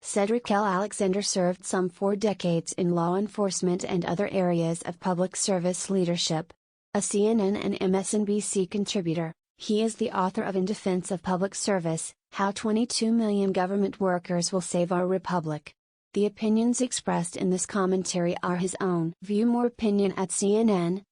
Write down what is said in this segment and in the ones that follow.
Cedric L. Alexander served some 4 decades in law enforcement and other areas of public service leadership. A CNN and MSNBC contributor, he is the author of In Defense of Public Service, How 22 Million Government Workers Will Save Our Republic. The opinions expressed in this commentary are his own. View more opinion at CNN.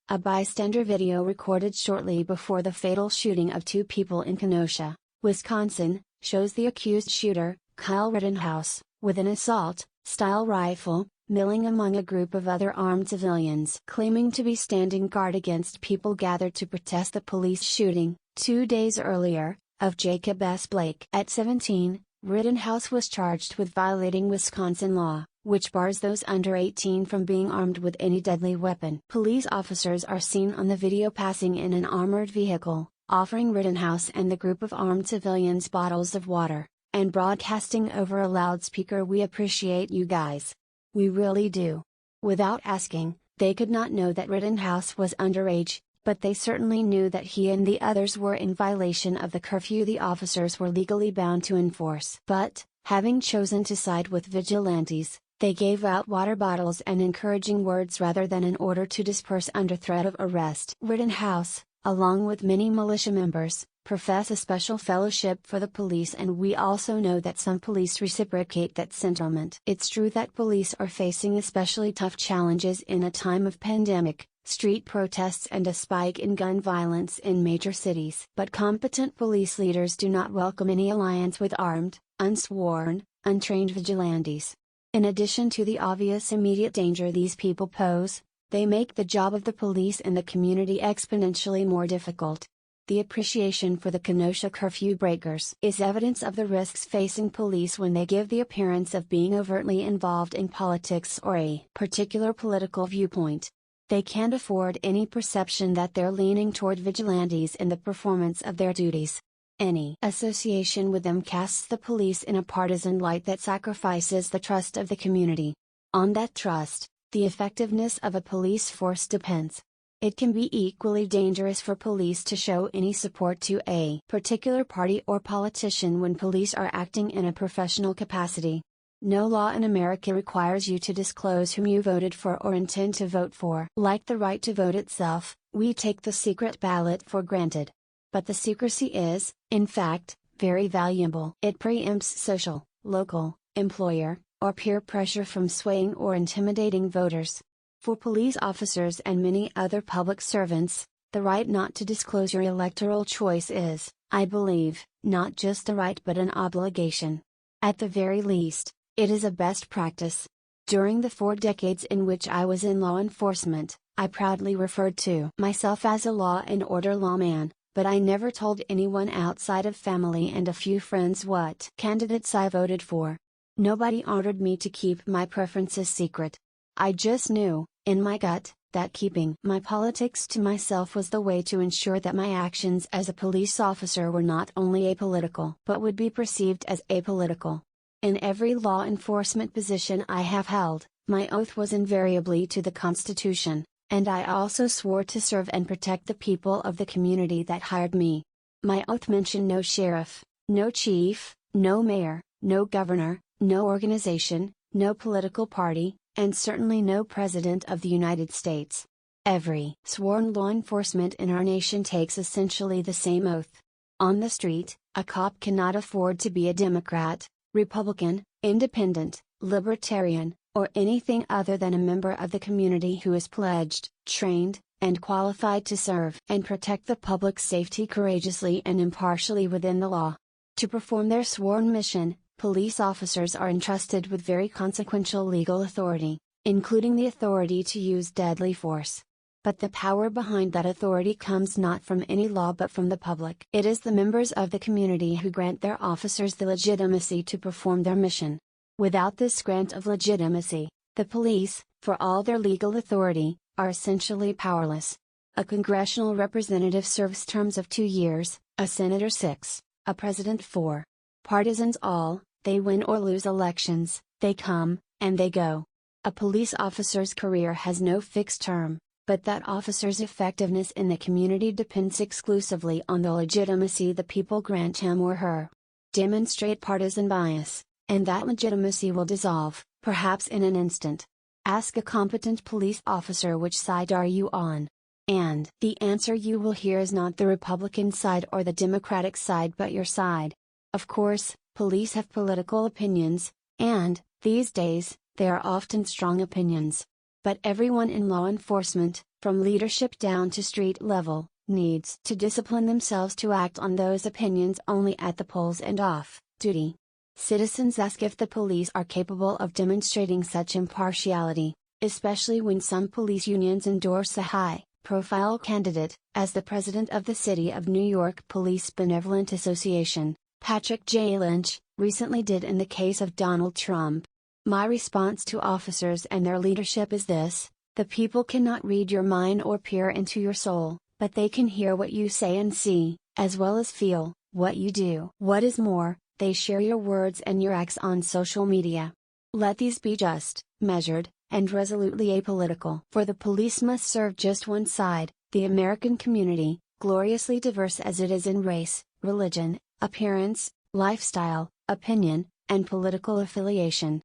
A bystander video recorded shortly before the fatal shooting of 2 people in Kenosha, Wisconsin, shows the accused shooter, Kyle Rittenhouse, with an assault-style rifle, milling among a group of other armed civilians, claiming to be standing guard against people gathered to protest the police shooting, 2 days earlier, of Jacob S. Blake. At 17, Rittenhouse was charged with violating Wisconsin law, which bars those under 18 from being armed with any deadly weapon. Police officers are seen on the video passing in an armored vehicle, offering Rittenhouse and the group of armed civilians bottles of water, and broadcasting over a loudspeaker, "We appreciate you guys. We really do." Without asking, they could not know that Rittenhouse was underage, but they certainly knew that he and the others were in violation of the curfew the officers were legally bound to enforce. But, having chosen to side with vigilantes, they gave out water bottles and encouraging words rather than an order to disperse under threat of arrest. Rittenhouse, along with many militia members, profess a special fellowship for the police, and we also know that some police reciprocate that sentiment. It's true that police are facing especially tough challenges in a time of pandemic, street protests and a spike in gun violence in major cities. But competent police leaders do not welcome any alliance with armed, unsworn, untrained vigilantes. In addition to the obvious immediate danger these people pose, they make the job of the police and the community exponentially more difficult. The appreciation for the Kenosha curfew breakers is evidence of the risks facing police when they give the appearance of being overtly involved in politics or a particular political viewpoint. They can't afford any perception that they're leaning toward vigilantes in the performance of their duties. Any association with them casts the police in a partisan light that sacrifices the trust of the community. On that trust, the effectiveness of a police force depends. It can be equally dangerous for police to show any support to a particular party or politician when police are acting in a professional capacity. No law in America requires you to disclose whom you voted for or intend to vote for. Like the right to vote itself, we take the secret ballot for granted. But the secrecy is, in fact, very valuable. It preempts social, local, employer, or peer pressure from swaying or intimidating voters. For police officers and many other public servants, the right not to disclose your electoral choice is, I believe, not just a right but an obligation. At the very least, it is a best practice. During the 4 decades in which I was in law enforcement, I proudly referred to myself as a law and order lawman, but I never told anyone outside of family and a few friends what candidates I voted for. Nobody ordered me to keep my preferences secret. I just knew, in my gut, that keeping my politics to myself was the way to ensure that my actions as a police officer were not only apolitical but would be perceived as apolitical. In every law enforcement position I have held, my oath was invariably to the Constitution, and I also swore to serve and protect the people of the community that hired me. My oath mentioned no sheriff, no chief, no mayor, no governor, no organization, no political party, and certainly no President of the United States. Every sworn law enforcement in our nation takes essentially the same oath. On the street, a cop cannot afford to be a Democrat, Republican, Independent, Libertarian, or anything other than a member of the community who is pledged, trained, and qualified to serve and protect the public safety courageously and impartially within the law. To perform their sworn mission, police officers are entrusted with very consequential legal authority, including the authority to use deadly force. But the power behind that authority comes not from any law but from the public. It is the members of the community who grant their officers the legitimacy to perform their mission. Without this grant of legitimacy, the police, for all their legal authority, are essentially powerless. A congressional representative serves terms of 2 years, a senator 6, a president 4. Partisans all, they win or lose elections, they come, and they go. A police officer's career has no fixed term, but that officer's effectiveness in the community depends exclusively on the legitimacy the people grant him or her. Demonstrate partisan bias, and that legitimacy will dissolve, perhaps in an instant. Ask a competent police officer which side are you on. And the answer you will hear is not the Republican side or the Democratic side but your side. Of course, police have political opinions, and, these days, they are often strong opinions. But everyone in law enforcement, from leadership down to street level, needs to discipline themselves to act on those opinions only at the polls and off duty. Citizens ask if the police are capable of demonstrating such impartiality, especially when some police unions endorse a high-profile candidate, as the president of the City of New York Police Benevolent Association, Patrick J. Lynch, recently did in the case of Donald Trump. My response to officers and their leadership is this: the people cannot read your mind or peer into your soul, but they can hear what you say and see, as well as feel what you do. What is more, they share your words and your acts on social media. Let these be just, measured, and resolutely apolitical. For the police must serve just one side, the American community, gloriously diverse as it is in race, religion, appearance, lifestyle, opinion, and political affiliation.